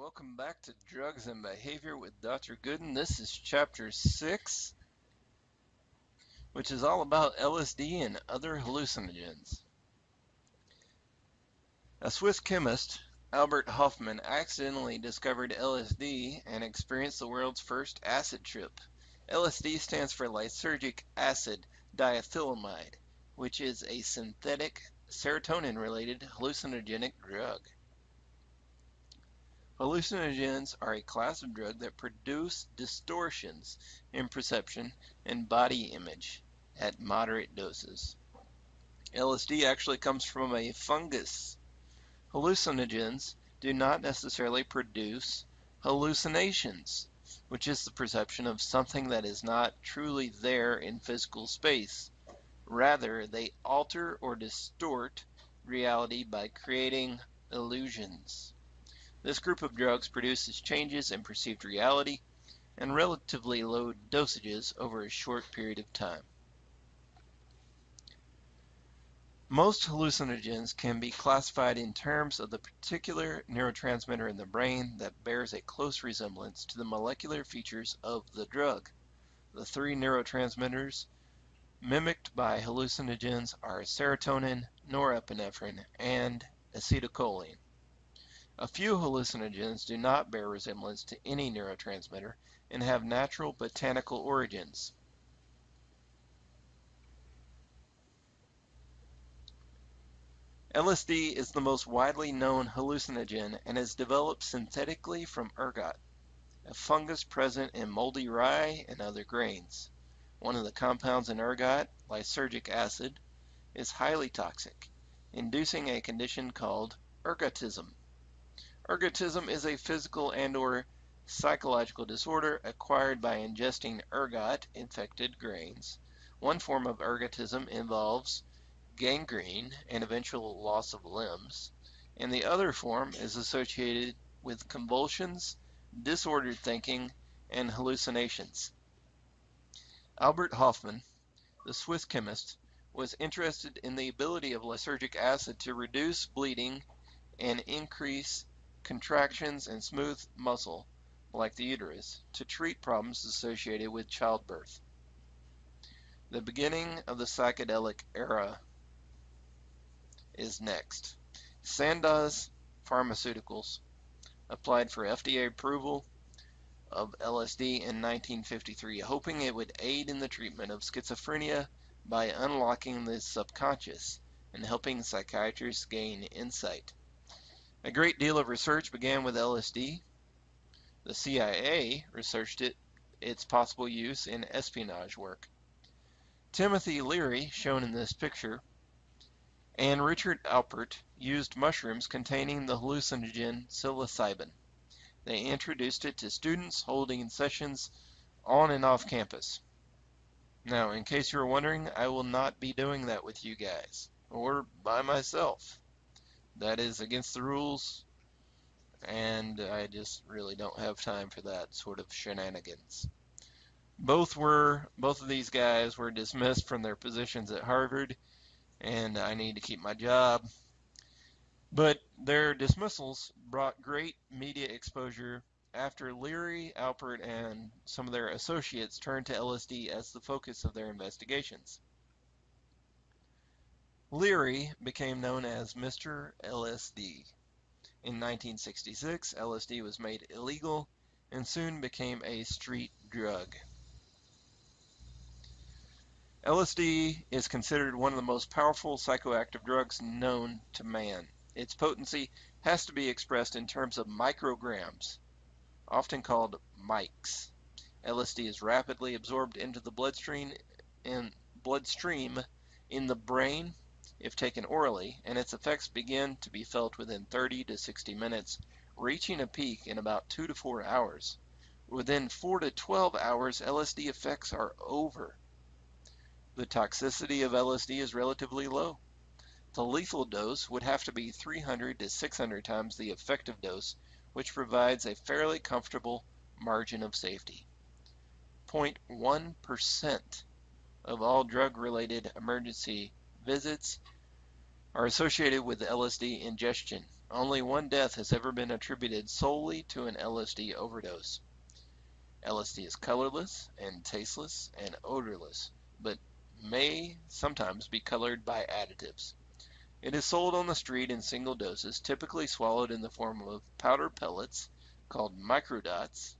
Welcome back to Drugs and Behavior with Dr. Goodin. This is Chapter 6, which is all about LSD and other hallucinogens. A Swiss chemist, Albert Hofmann, accidentally discovered LSD and experienced the world's first acid trip. LSD stands for lysergic acid diethylamide, which is a synthetic serotonin-related hallucinogenic drug. Hallucinogens are a class of drug that produce distortions in perception and body image at moderate doses. LSD actually comes from a fungus. Hallucinogens do not necessarily produce hallucinations, which is the perception of something that is not truly there in physical space. Rather, they alter or distort reality by creating illusions. This group of drugs produces changes in perceived reality and relatively low dosages over a short period of time. Most hallucinogens can be classified in terms of the particular neurotransmitter in the brain that bears a close resemblance to the molecular features of the drug. The three neurotransmitters mimicked by hallucinogens are serotonin, norepinephrine, and acetylcholine. A few hallucinogens do not bear resemblance to any neurotransmitter and have natural botanical origins. LSD is the most widely known hallucinogen and is developed synthetically from ergot, a fungus present in moldy rye and other grains. One of the compounds in ergot, lysergic acid, is highly toxic, inducing a condition called ergotism. Ergotism is a physical and/or psychological disorder acquired by ingesting ergot-infected grains. One form of ergotism involves gangrene and eventual loss of limbs, and the other form is associated with convulsions, disordered thinking, and hallucinations. Albert Hofmann, the Swiss chemist, was interested in the ability of lysergic acid to reduce bleeding and increase contractions and smooth muscle, like the uterus, to treat problems associated with childbirth. The beginning of the psychedelic era is next. Sandoz Pharmaceuticals applied for FDA approval of LSD in 1953, hoping it would aid in the treatment of schizophrenia by unlocking the subconscious and helping psychiatrists gain insight. A great deal of research began with LSD. The CIA researched its possible use in espionage work. Timothy Leary, shown in this picture, and Richard Alpert used mushrooms containing the hallucinogen psilocybin. They introduced it to students holding sessions on and off campus. Now, in case you were wondering, I will not be doing that with you guys, or by myself. That is against the rules, and I just really don't have time for that sort of shenanigans. Both of these guys were dismissed from their positions at Harvard, and I need to keep my job. But their dismissals brought great media exposure after Leary, Alpert, and some of their associates turned to LSD as the focus of their investigations. Leary became known as Mr. LSD. In 1966, LSD was made illegal and soon became a street drug. LSD is considered one of the most powerful psychoactive drugs known to man. Its potency has to be expressed in terms of micrograms, often called mics. LSD is rapidly absorbed into the bloodstream in the brain if taken orally, and its effects begin to be felt within 30 to 60 minutes, reaching a peak in about 2 to 4 hours. Within 4 to 12 hours, LSD effects are over. The toxicity of LSD is relatively low. The lethal dose would have to be 300 to 600 times the effective dose, which provides a fairly comfortable margin of safety. 0.1% of all drug-related emergency visits are associated with LSD ingestion. Only one death has ever been attributed solely to an LSD overdose. LSD is colorless and tasteless and odorless, but may sometimes be colored by additives. It is sold on the street in single doses, typically swallowed in the form of powder pellets called microdots,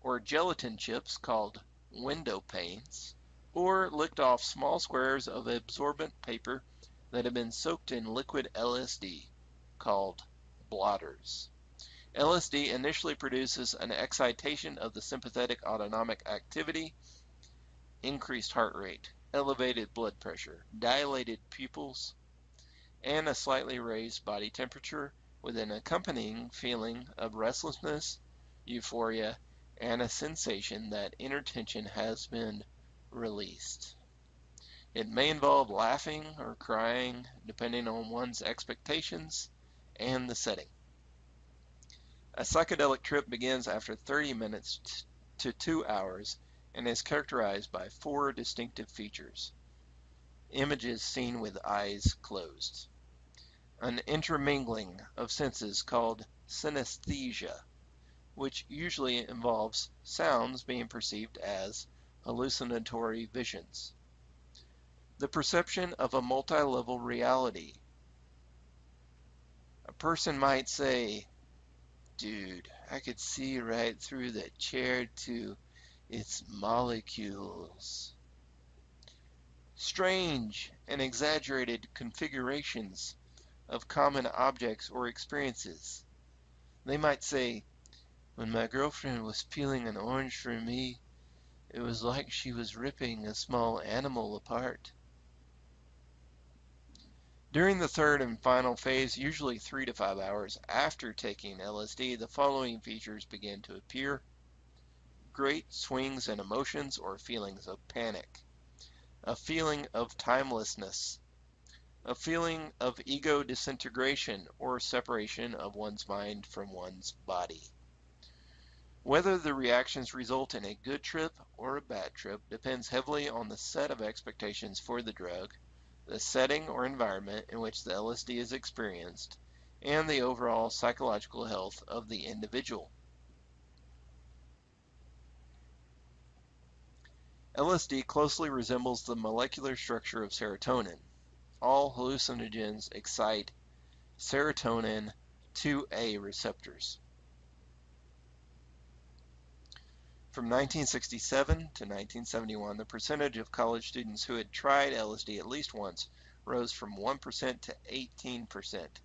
or gelatin chips called window panes, or licked off small squares of absorbent paper that have been soaked in liquid LSD, called blotters. LSD initially produces an excitation of the sympathetic autonomic activity, increased heart rate, elevated blood pressure, dilated pupils, and a slightly raised body temperature with an accompanying feeling of restlessness, euphoria, and a sensation that inner tension has been released. It may involve laughing or crying, depending on one's expectations and the setting. A psychedelic trip begins after 30 minutes to 2 hours and is characterized by 4 distinctive features. Images seen with eyes closed. An intermingling of senses called synesthesia, which usually involves sounds being perceived as hallucinatory visions. The perception of a multi-level reality. A person might say, "Dude, I could see right through that chair to its molecules." Strange and exaggerated configurations of common objects or experiences. They might say, "When my girlfriend was peeling an orange for me, it was like she was ripping a small animal apart." During the third and final phase, usually 3 to 5 hours after taking LSD, the following features begin to appear. Great swings in emotions or feelings of panic. A feeling of timelessness. A feeling of ego disintegration or separation of one's mind from one's body. Whether the reactions result in a good trip or a bad trip depends heavily on the set of expectations for the drug, the setting or environment in which the LSD is experienced, and the overall psychological health of the individual. LSD closely resembles the molecular structure of serotonin. All hallucinogens excite serotonin 2A receptors. From 1967 to 1971, the percentage of college students who had tried LSD at least once rose from 1% to 18%.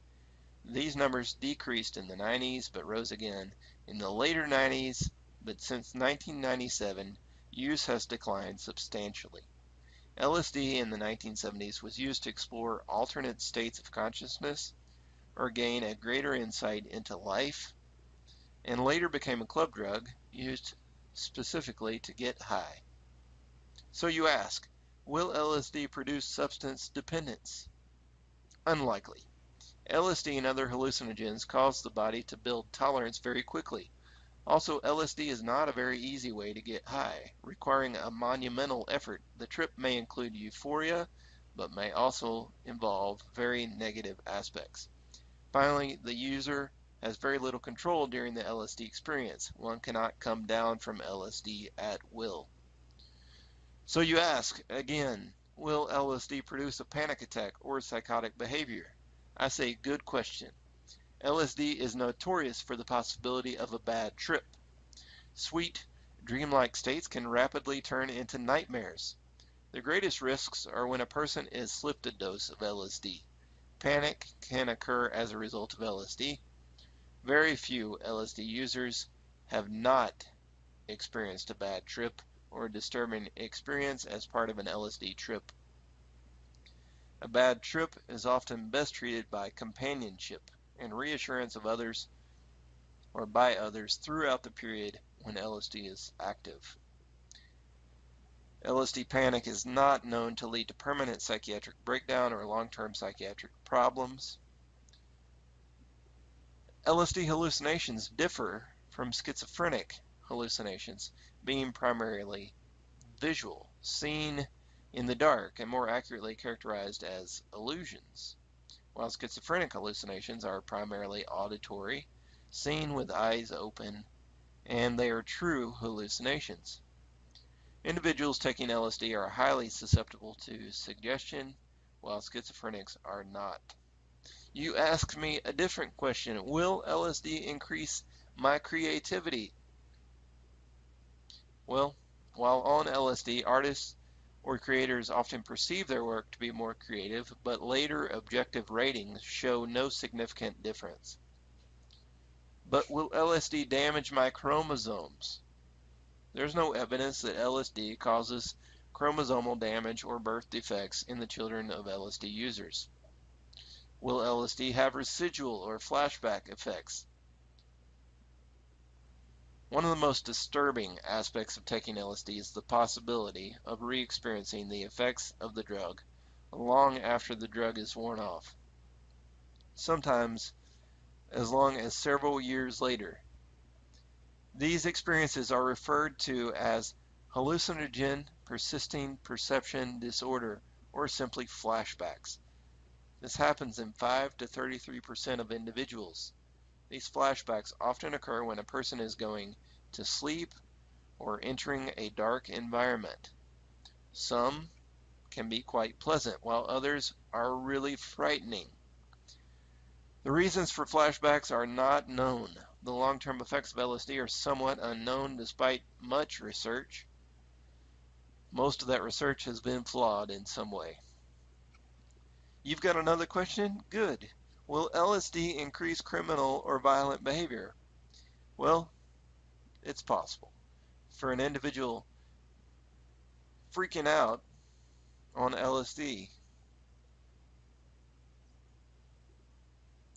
These numbers decreased in the 90s but rose again in the later 90s, but since 1997, use has declined substantially. LSD in the 1970s was used to explore alternate states of consciousness or gain a greater insight into life, and later became a club drug used specifically to get high. So you ask, will LSD produce substance dependence? Unlikely. LSD and other hallucinogens cause the body to build tolerance very quickly. Also, LSD is not a very easy way to get high, requiring a monumental effort. The trip may include euphoria, but may also involve very negative aspects. Finally, the user has very little control during the LSD experience. One cannot come down from LSD at will. So you ask, again, will LSD produce a panic attack or psychotic behavior? I say, good question. LSD is notorious for the possibility of a bad trip. Sweet, dreamlike states can rapidly turn into nightmares. The greatest risks are when a person is slipped a dose of LSD. Panic can occur as a result of LSD. Very few LSD users have not experienced a bad trip or a disturbing experience as part of an LSD trip. A bad trip is often best treated by companionship and reassurance of others or by others throughout the period when LSD is active. LSD panic is not known to lead to permanent psychiatric breakdown or long-term psychiatric problems. LSD hallucinations differ from schizophrenic hallucinations, being primarily visual, seen in the dark, and more accurately characterized as illusions. while schizophrenic hallucinations are primarily auditory, seen with eyes open, and they are true hallucinations. Individuals taking LSD are highly susceptible to suggestion, while schizophrenics are not. You asked me a different question. Will LSD increase my creativity? Well, while on LSD, artists or creators often perceive their work to be more creative, but later objective ratings show no significant difference. But will LSD damage my chromosomes? There's no evidence that LSD causes chromosomal damage or birth defects in the children of LSD users. Will LSD have residual or flashback effects? One of the most disturbing aspects of taking LSD is the possibility of re-experiencing the effects of the drug long after the drug is worn off, sometimes as long as several years later. These experiences are referred to as hallucinogen persisting perception disorder, or simply flashbacks. This happens in 5 to 33% of individuals. These flashbacks often occur when a person is going to sleep or entering a dark environment. Some can be quite pleasant, while others are really frightening. The reasons for flashbacks are not known. The long-term effects of LSD are somewhat unknown despite much research. Most of that research has been flawed in some way. You've got another question? Good. Will LSD increase criminal or violent behavior? Well, it's possible. For an individual freaking out on LSD,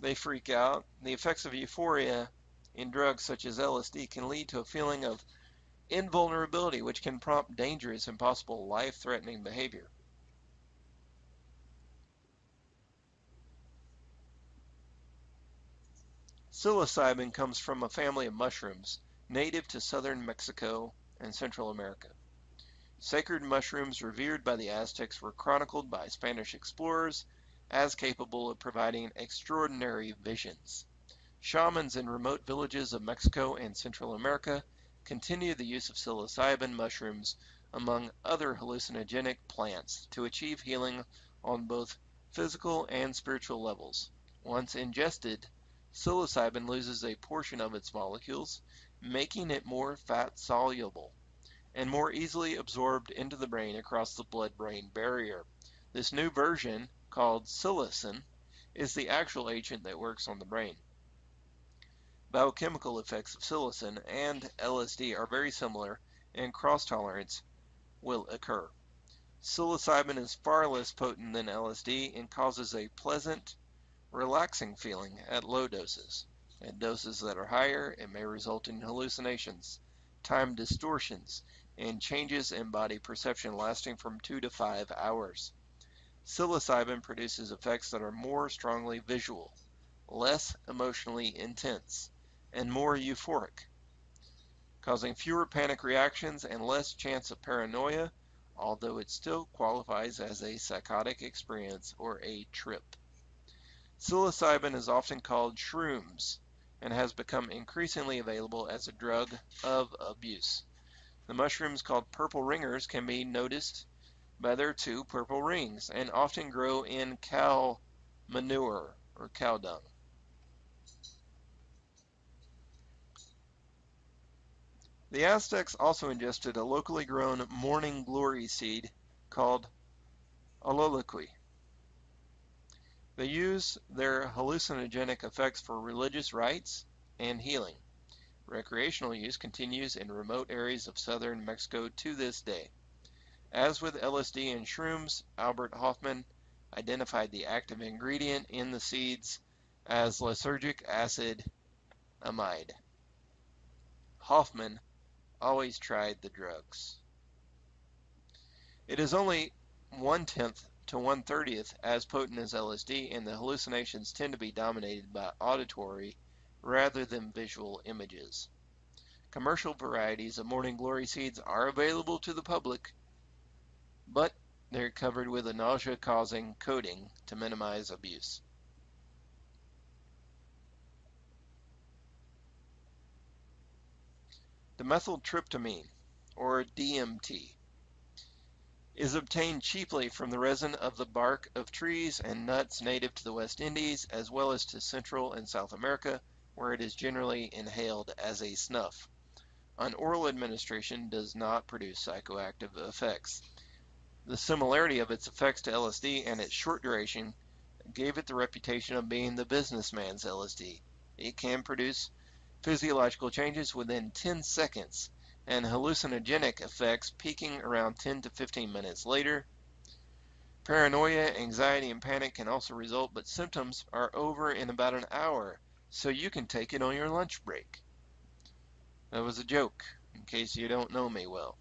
they freak out. The effects of euphoria in drugs such as LSD can lead to a feeling of invulnerability, which can prompt dangerous and possible life-threatening behavior. Psilocybin comes from a family of mushrooms native to southern Mexico and Central America. Sacred mushrooms revered by the Aztecs were chronicled by Spanish explorers as capable of providing extraordinary visions. Shamans in remote villages of Mexico and Central America continue the use of psilocybin mushrooms among other hallucinogenic plants to achieve healing on both physical and spiritual levels. Once ingested, psilocybin loses a portion of its molecules, making it more fat-soluble and more easily absorbed into the brain across the blood-brain barrier. This new version, called psilocin, is the actual agent that works on the brain. Biochemical effects of psilocin and LSD are very similar, and cross-tolerance will occur. Psilocybin is far less potent than LSD and causes a pleasant, relaxing feeling at low doses. At doses that are higher, it may result in hallucinations, time distortions, and changes in body perception lasting from 2 to 5 hours. Psilocybin produces effects that are more strongly visual, less emotionally intense, and more euphoric, causing fewer panic reactions and less chance of paranoia, although it still qualifies as a psychotic experience or a trip. Psilocybin is often called shrooms and has become increasingly available as a drug of abuse. The mushrooms called purple ringers can be noticed by their 2 purple rings and often grow in cow manure or cow dung. The Aztecs also ingested a locally grown morning glory seed called ololiqui. They use their hallucinogenic effects for religious rites and healing. Recreational use continues in remote areas of southern Mexico to this day. As with LSD and shrooms, Albert Hofmann identified the active ingredient in the seeds as lysergic acid amide. Hofmann always tried the drugs. It is only 1/10 to 1/30 as potent as LSD, and the hallucinations tend to be dominated by auditory rather than visual images. Commercial varieties of morning glory seeds are available to the public, but they're covered with a nausea-causing coating to minimize abuse. Dimethyltryptamine, or DMT, is obtained cheaply from the resin of the bark of trees and nuts native to the West Indies, as well as to Central and South America, where it is generally inhaled as a snuff. An oral administration does not produce psychoactive effects. The similarity of its effects to LSD and its short duration gave it the reputation of being the businessman's LSD. It can produce physiological changes within 10 seconds and hallucinogenic effects peaking around 10 to 15 minutes later. Paranoia, anxiety, and panic can also result, but symptoms are over in about an hour, so you can take it on your lunch break. That was a joke, in case you don't know me well.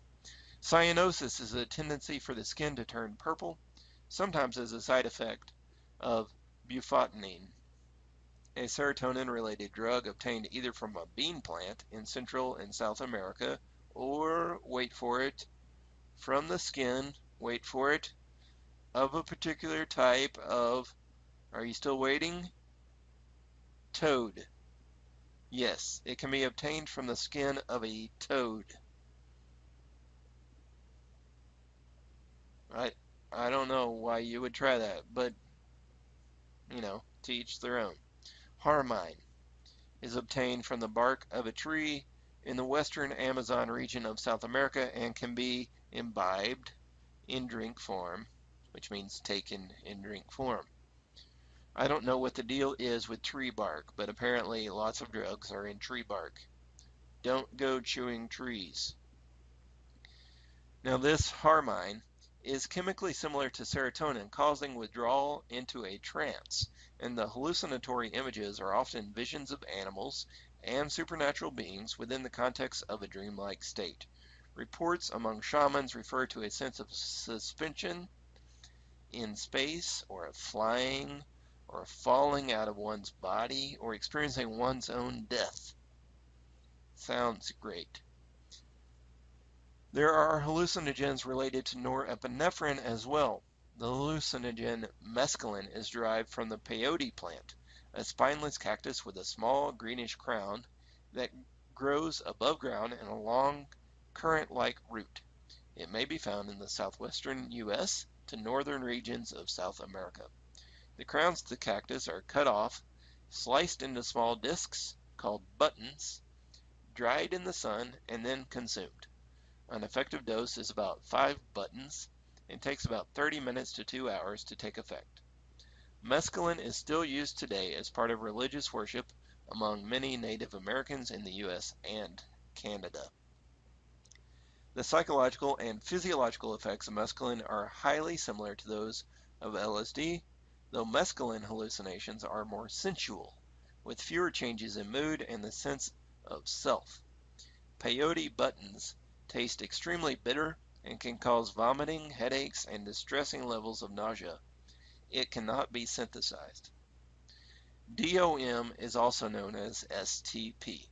Cyanosis is a tendency for the skin to turn purple, sometimes as a side effect of bufotenine, a serotonin-related drug obtained either from a bean plant in Central and South America or, wait for it, from the skin, wait for it, of a particular type of, are you still waiting? Toad. Yes, it can be obtained from the skin of a toad. I don't know why you would try that, but, to each their own. Harmine is obtained from the bark of a tree in the western Amazon region of South America and can be imbibed in drink form, which means taken in drink form. I don't know what the deal is with tree bark, but apparently lots of drugs are in tree bark. Don't go chewing trees. Now this harmine is chemically similar to serotonin, causing withdrawal into a trance, and the hallucinatory images are often visions of animals and supernatural beings within the context of a dreamlike state. Reports among shamans refer to a sense of suspension in space, or of flying, or of falling out of one's body, or experiencing one's own death. Sounds great. There are hallucinogens related to norepinephrine as well. The hallucinogen mescaline is derived from the peyote plant, a spineless cactus with a small greenish crown that grows above ground in a long current-like root. It may be found in the southwestern U.S. to northern regions of South America. The crowns of the cactus are cut off, sliced into small discs called buttons, dried in the sun, and then consumed. An effective dose is about 5 buttons and takes about 30 minutes to 2 hours to take effect. Mescaline is still used today as part of religious worship among many Native Americans in the U.S. and Canada. The psychological and physiological effects of mescaline are highly similar to those of LSD, though mescaline hallucinations are more sensual, with fewer changes in mood and the sense of self. Peyote buttons taste extremely bitter and can cause vomiting, headaches, and distressing levels of nausea. It cannot be synthesized. DOM is also known as STP.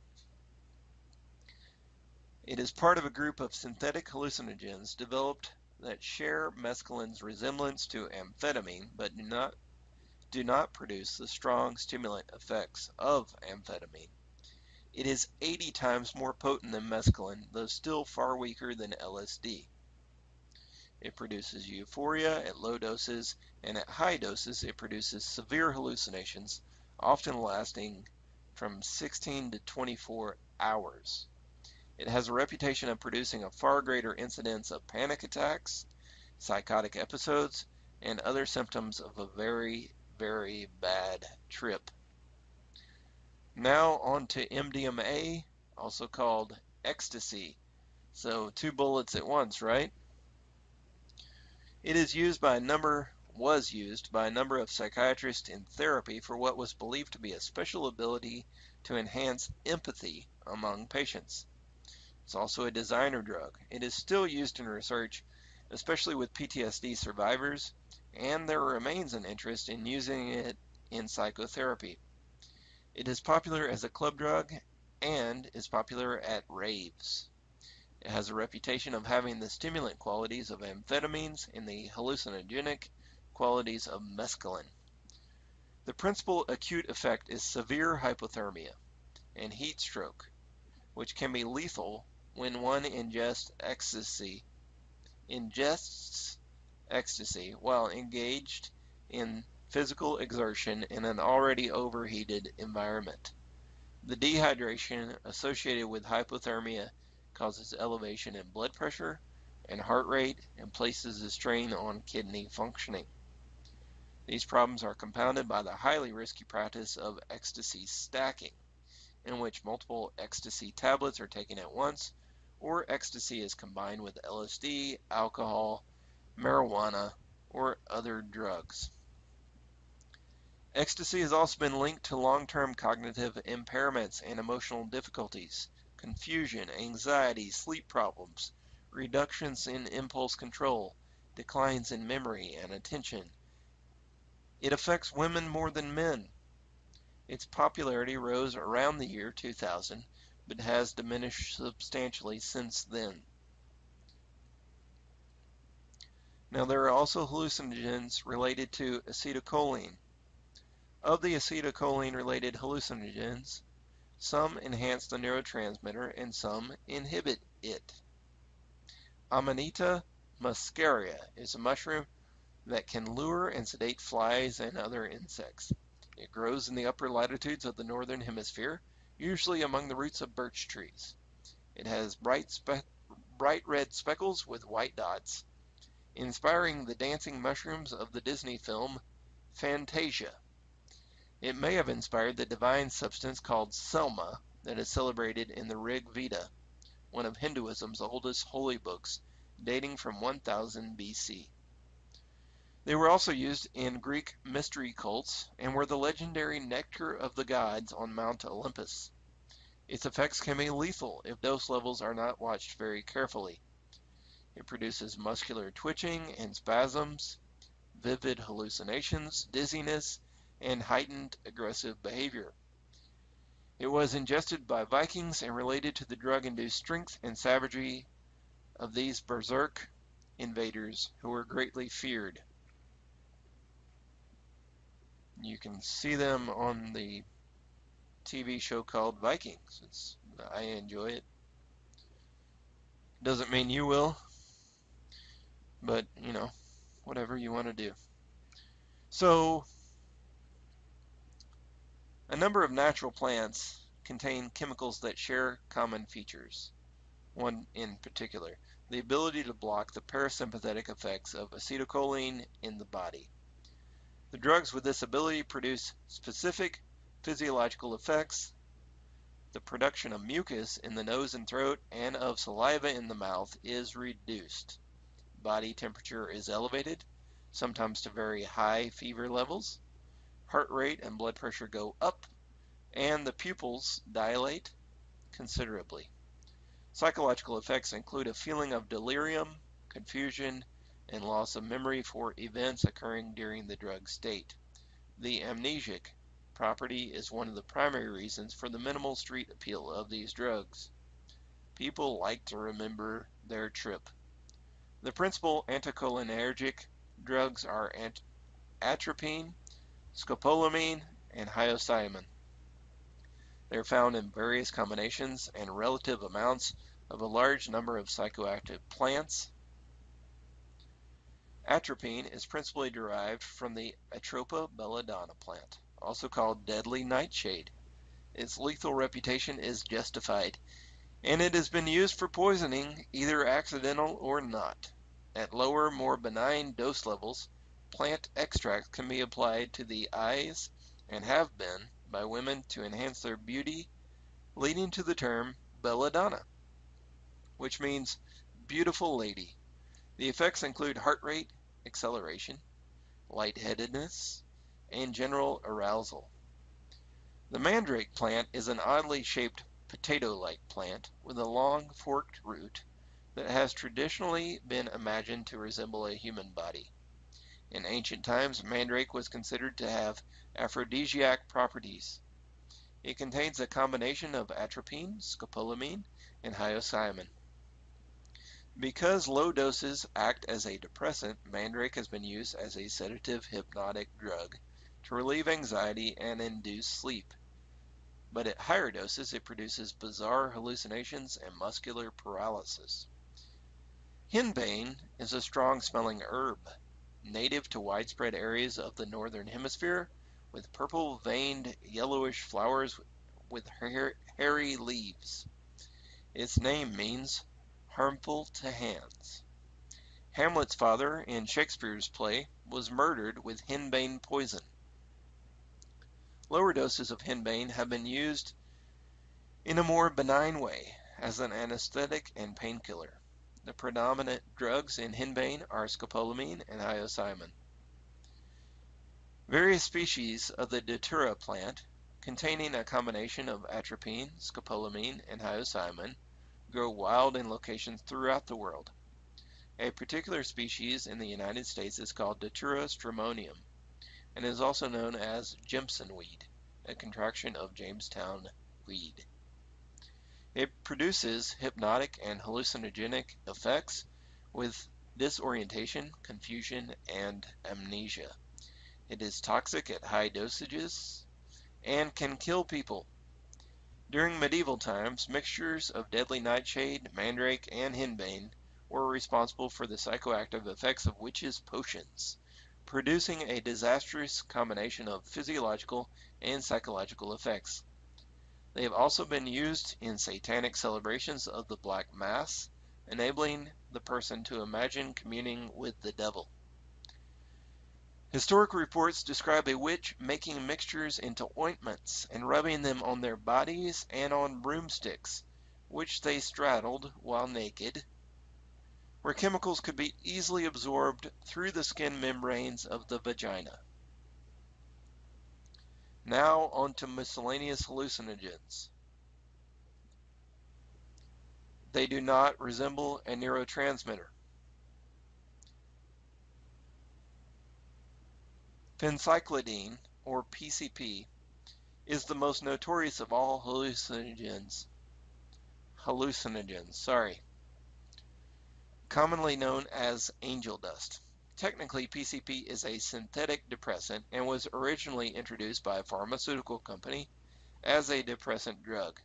It is part of a group of synthetic hallucinogens developed that share mescaline's resemblance to amphetamine but do not produce the strong stimulant effects of amphetamine. It is 80 times more potent than mescaline, though still far weaker than LSD. It produces euphoria at low doses, and at high doses it produces severe hallucinations, often lasting from 16 to 24 hours. It has a reputation of producing a far greater incidence of panic attacks, psychotic episodes, and other symptoms of a very, very bad trip. Now on to MDMA, also called ecstasy. So 2 bullets at once, right? It was used by a number of psychiatrists in therapy for what was believed to be a special ability to enhance empathy among patients. It's also a designer drug. It is still used in research, especially with PTSD survivors, and there remains an interest in using it in psychotherapy. It is popular as a club drug and is popular at raves. It has a reputation of having the stimulant qualities of amphetamines and the hallucinogenic qualities of mescaline. The principal acute effect is severe hypothermia and heat stroke, which can be lethal when one ingests ecstasy while engaged in physical exertion in an already overheated environment. The dehydration associated with hypothermia causes elevation in blood pressure and heart rate and places a strain on kidney functioning. These problems are compounded by the highly risky practice of ecstasy stacking, in which multiple ecstasy tablets are taken at once, or ecstasy is combined with LSD, alcohol, marijuana, or other drugs. Ecstasy has also been linked to long-term cognitive impairments and emotional difficulties, confusion, anxiety, sleep problems, reductions in impulse control, declines in memory and attention. It affects women more than men. Its popularity rose around the year 2000, but has diminished substantially since then. Now, there are also hallucinogens related to acetylcholine. Of the acetylcholine-related hallucinogens, some enhance the neurotransmitter and some inhibit it. Amanita muscaria is a mushroom that can lure and sedate flies and other insects. It grows in the upper latitudes of the northern hemisphere, usually among the roots of birch trees. It has bright red speckles with white dots, inspiring the dancing mushrooms of the Disney film Fantasia. It may have inspired the divine substance called Selma that is celebrated in the Rig Veda, one of Hinduism's oldest holy books, dating from 1000 BC. They were also used in Greek mystery cults and were the legendary nectar of the gods on Mount Olympus. Its effects can be lethal if dose levels are not watched very carefully. It produces muscular twitching and spasms, vivid hallucinations, dizziness, and heightened aggressive behavior. It was ingested by Vikings and related to the drug-induced strength and savagery of these berserk invaders who were greatly feared. You can see them on the TV show called Vikings. I enjoy it. Doesn't mean you will, but whatever you want to do. So, a number of natural plants contain chemicals that share common features. One in particular, the ability to block the parasympathetic effects of acetylcholine in the body. The drugs with this ability produce specific physiological effects. The production of mucus in the nose and throat and of saliva in the mouth is reduced. Body temperature is elevated, sometimes to very high fever levels. Heart rate and blood pressure go up, and the pupils dilate considerably. Psychological effects include a feeling of delirium, confusion, and loss of memory for events occurring during the drug state. The amnesic property is one of the primary reasons for the minimal street appeal of these drugs. People like to remember their trip. The principal anticholinergic drugs are atropine, scopolamine, and hyoscyamin. They are found in various combinations and relative amounts of a large number of psychoactive plants. Atropine is principally derived from the Atropa belladonna plant, also called deadly nightshade. Its lethal reputation is justified, and it has been used for poisoning, either accidental or not. At lower, more benign dose levels, plant extracts can be applied to the eyes and have been by women to enhance their beauty, leading to the term belladonna, which means beautiful lady. The effects include heart rate acceleration, lightheadedness, and general arousal. The mandrake plant is an oddly shaped potato-like plant with a long forked root that has traditionally been imagined to resemble a human body. In ancient times, mandrake was considered to have aphrodisiac properties. It contains a combination of atropine, scopolamine, and hyoscyamin. Because low doses act as a depressant, mandrake has been used as a sedative hypnotic drug to relieve anxiety and induce sleep. but at higher doses it produces bizarre hallucinations and muscular paralysis. Henbane is a strong-smelling herb, native to widespread areas of the northern hemisphere, with purple-veined yellowish flowers with hairy leaves. Its name means harmful to hands. Hamlet's father, in Shakespeare's play, was murdered with henbane poison. Lower doses of henbane have been used in a more benign way as an anesthetic and painkiller. The predominant drugs in henbane are scopolamine and hyoscyamin. Various species of the datura plant, containing a combination of atropine, scopolamine, and hyoscyamin, grow wild in locations throughout the world. A particular species in the United States is called Datura stramonium, and is also known as Jimson weed, a contraction of Jamestown weed. It produces hypnotic and hallucinogenic effects with disorientation, confusion, and amnesia. It is toxic at high dosages and can kill people. During medieval times, mixtures of deadly nightshade, mandrake, and henbane were responsible for the psychoactive effects of witches' potions, producing a disastrous combination of physiological and psychological effects. They have also been used in satanic celebrations of the Black Mass, enabling the person to imagine communing with the devil. Historic reports describe a witch making mixtures into ointments and rubbing them on their bodies and on broomsticks, which they straddled while naked, where chemicals could be easily absorbed through the skin membranes of the vagina. Now on to miscellaneous hallucinogens. They do not resemble a neurotransmitter. Phencyclidine, or PCP, is the most notorious of all hallucinogens, commonly known as angel dust. Technically, PCP is a synthetic depressant and was originally introduced by a pharmaceutical company as a depressant drug,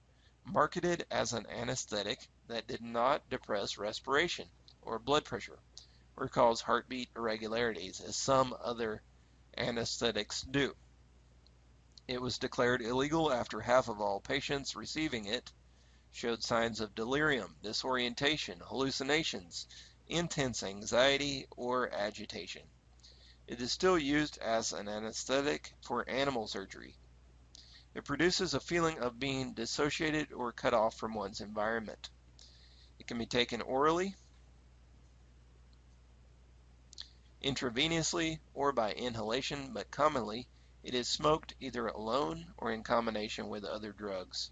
marketed as an anesthetic that did not depress respiration or blood pressure or cause heartbeat irregularities as some other anesthetics do. It was declared illegal after half of all patients receiving it showed signs of delirium, disorientation, hallucinations, intense anxiety, or agitation. It is still used as an anesthetic for animal surgery. It produces a feeling of being dissociated or cut off from one's environment. It can be taken orally, intravenously, or by inhalation, but commonly it is smoked either alone or in combination with other drugs.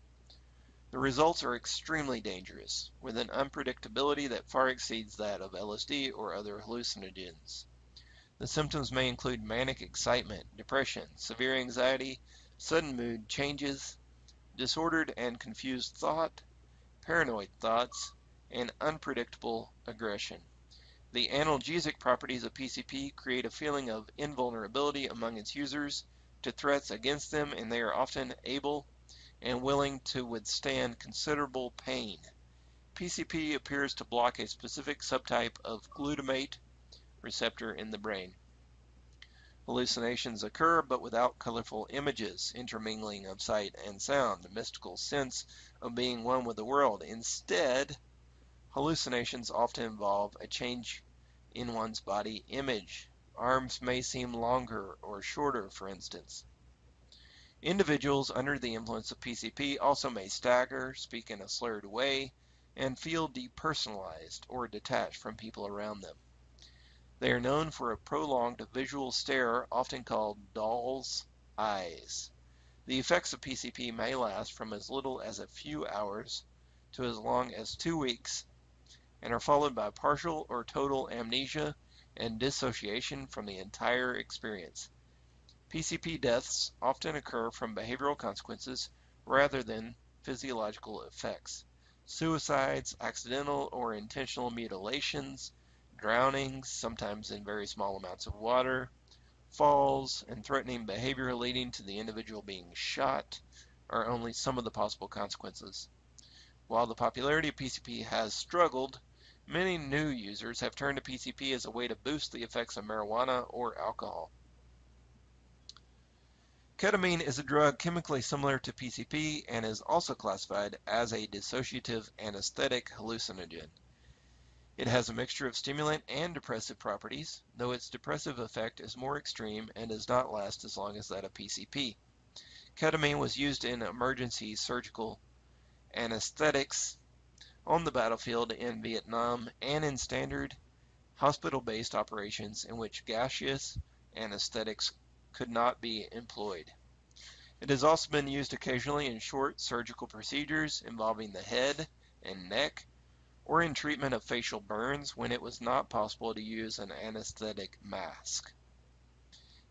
The results are extremely dangerous, with an unpredictability that far exceeds that of LSD or other hallucinogens. The symptoms may include manic excitement, depression, severe anxiety, sudden mood changes, disordered and confused thought, paranoid thoughts, and unpredictable aggression. The analgesic properties of PCP create a feeling of invulnerability among its users to threats against them, and they are often able and willing to withstand considerable pain. PCP appears to block a specific subtype of glutamate receptor in the brain. Hallucinations occur, but without colorful images, intermingling of sight and sound, a mystical sense of being one with the world. Instead, hallucinations often involve a change in one's body image. Arms may seem longer or shorter, for instance. Individuals under the influence of PCP also may stagger, speak in a slurred way, and feel depersonalized or detached from people around them. They are known for a prolonged visual stare, often called doll's eyes. The effects of PCP may last from as little as a few hours to as long as 2 weeks, and are followed by partial or total amnesia and dissociation from the entire experience. PCP deaths often occur from behavioral consequences rather than physiological effects. Suicides, accidental or intentional mutilations, drownings, sometimes in very small amounts of water, falls, and threatening behavior leading to the individual being shot are only some of the possible consequences. While the popularity of PCP has struggled, many new users have turned to PCP as a way to boost the effects of marijuana or alcohol. Ketamine is a drug chemically similar to PCP and is also classified as a dissociative anesthetic hallucinogen. It has a mixture of stimulant and depressive properties, though its depressive effect is more extreme and does not last as long as that of PCP. Ketamine was used in emergency surgical anesthetics on the battlefield in Vietnam and in standard hospital-based operations in which gaseous anesthetics could not be employed. It has also been used occasionally in short surgical procedures involving the head and neck, or in treatment of facial burns when it was not possible to use an anesthetic mask.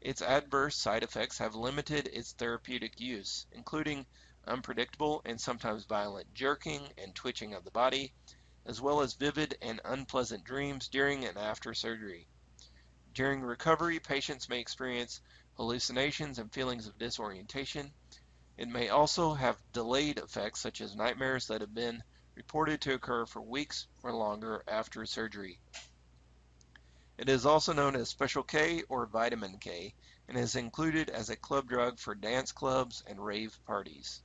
Its adverse side effects have limited its therapeutic use, including unpredictable and sometimes violent jerking and twitching of the body, as well as vivid and unpleasant dreams during and after surgery. During recovery, patients may experience hallucinations and feelings of disorientation. It may also have delayed effects such as nightmares that have been reported to occur for weeks or longer after surgery. It is also known as Special K or Vitamin K and is included as a club drug for dance clubs and rave parties.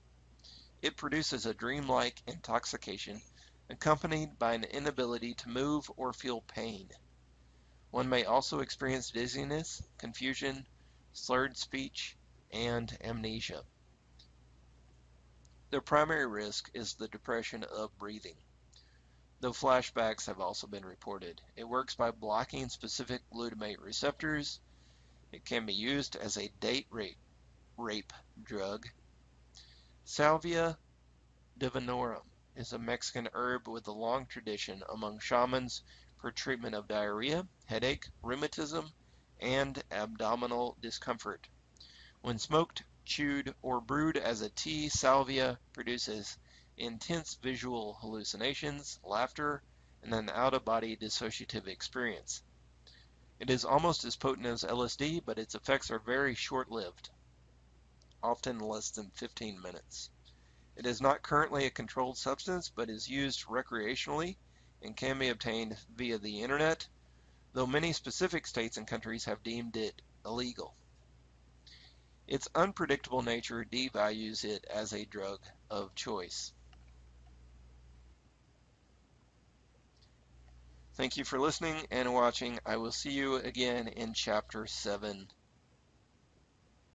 It produces a dreamlike intoxication accompanied by an inability to move or feel pain. One may also experience dizziness, confusion, slurred speech, and amnesia. The primary risk is the depression of breathing, though flashbacks have also been reported. It works by blocking specific glutamate receptors. It can be used as a date rape drug. Salvia divinorum is a Mexican herb with a long tradition among shamans for treatment of diarrhea, headache, rheumatism, and abdominal discomfort. When smoked, chewed, or brewed as a tea, salvia produces intense visual hallucinations, laughter, and an out-of-body dissociative experience. It is almost as potent as LSD, but its effects are very short-lived, often less than 15 minutes. It is not currently a controlled substance, but is used recreationally and can be obtained via the internet, though many specific states and countries have deemed it illegal. Its unpredictable nature devalues it as a drug of choice. Thank you for listening and watching. I will see you again in Chapter 7.